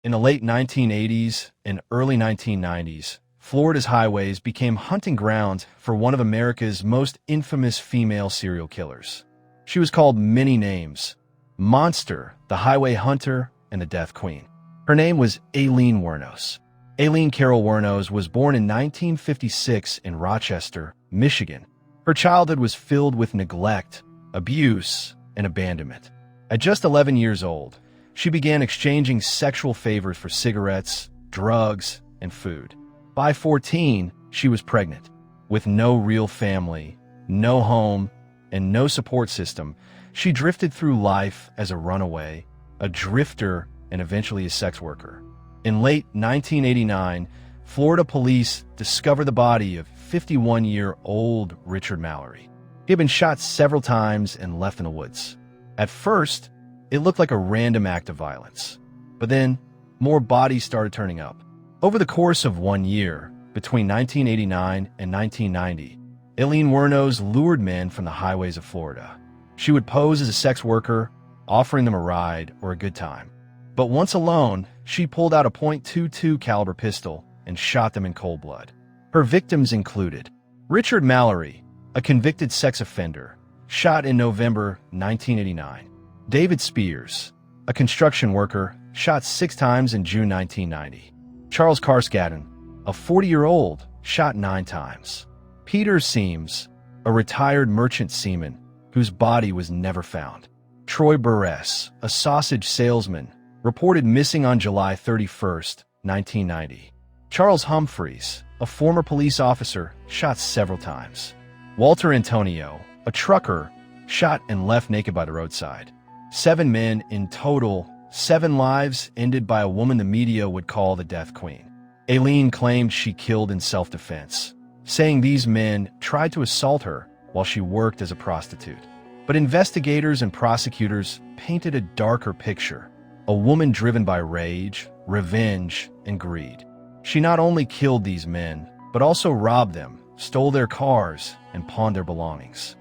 In the late 1980s and early 1990s, Florida's highways became hunting grounds for one of America's most infamous female serial killers. She was called many names: Monster, the Highway Hunter, and the Death Queen. Her name was Aileen Wuornos. Aileen Carol Wuornos was born in 1956 in Rochester, Michigan. Her childhood was filled with neglect, abuse, and abandonment. At just 11 years old, she began exchanging sexual favors for cigarettes, drugs, and food. By 14, she was pregnant. With no real family, no home, and no support system, she drifted through life as a runaway, a drifter, and eventually a sex worker. In late 1989, Florida police discovered the body of 51-year-old Richard Mallory. He had been shot several times and left in the woods. At first, it looked like a random act of violence. But then, more bodies started turning up. Over the course of 1 year, between 1989 and 1990, Aileen Wuornos lured men from the highways of Florida. She would pose as a sex worker, offering them a ride or a good time. But once alone, she pulled out a .22 caliber pistol and shot them in cold blood. Her victims included Richard Mallory, a convicted sex offender, shot in November 1989. David Spears, a construction worker, shot 6 times in June 1990. Charles Carskaddon, a 40-year-old, shot 9 times. Peter Seams, a retired merchant seaman whose body was never found. Troy Burress, a sausage salesman, reported missing on July 31, 1990. Charles Humphreys, a former police officer, shot several times. Walter Antonio, a trucker, shot and left naked by the roadside. 7 men in total, 7 lives ended by a woman the media would call the Death Queen. Aileen claimed she killed in self-defense, saying these men tried to assault her while she worked as a prostitute. But investigators and prosecutors painted a darker picture, a woman driven by rage, revenge, and greed. She not only killed these men, but also robbed them, stole their cars, and pawned their belongings.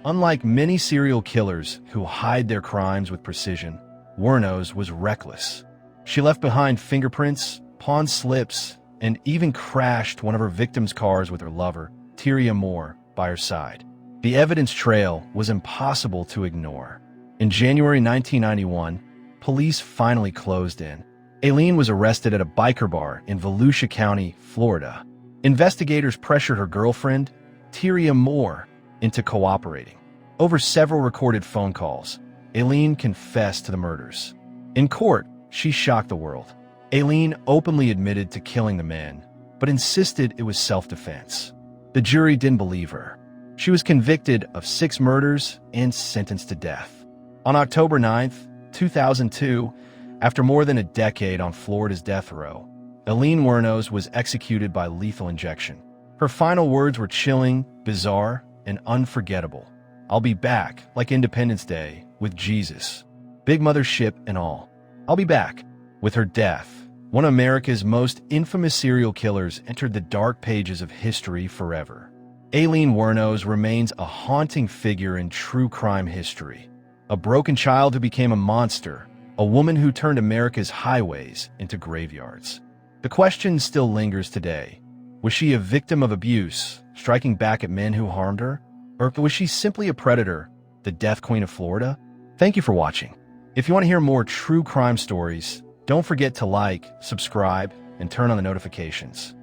Unlike many serial killers who hide their crimes with precision, Wuornos was reckless. She left behind fingerprints, pawn slips, and even crashed one of her victims' cars with her lover, Tyria Moore, by her side. The evidence trail was impossible to ignore. In January 1991, police finally closed in. Aileen was arrested at a biker bar in Volusia County, Florida. Investigators pressured her girlfriend, Tyria Moore, into cooperating. Over several recorded phone calls, Aileen confessed to the murders. In court, she shocked the world. Aileen openly admitted to killing the men, but insisted it was self-defense. The jury didn't believe her. She was convicted of 6 murders and sentenced to death. On October 9, 2002, after more than a decade on Florida's death row, Aileen Wuornos was executed by lethal injection. Her final words were chilling, bizarre, and unforgettable. "I'll be back, like Independence Day, with Jesus. Big mother ship and all. I'll be back." With her death, one of America's most infamous serial killers entered the dark pages of history forever. Aileen Wuornos remains a haunting figure in true crime history. A broken child who became a monster, a woman who turned America's highways into graveyards. The question still lingers today. Was she a victim of abuse, striking back at men who harmed her? Or was she simply a predator, the Death Queen of Florida? Thank you for watching. If you want to hear more true crime stories, don't forget to like, subscribe, and turn on the notifications.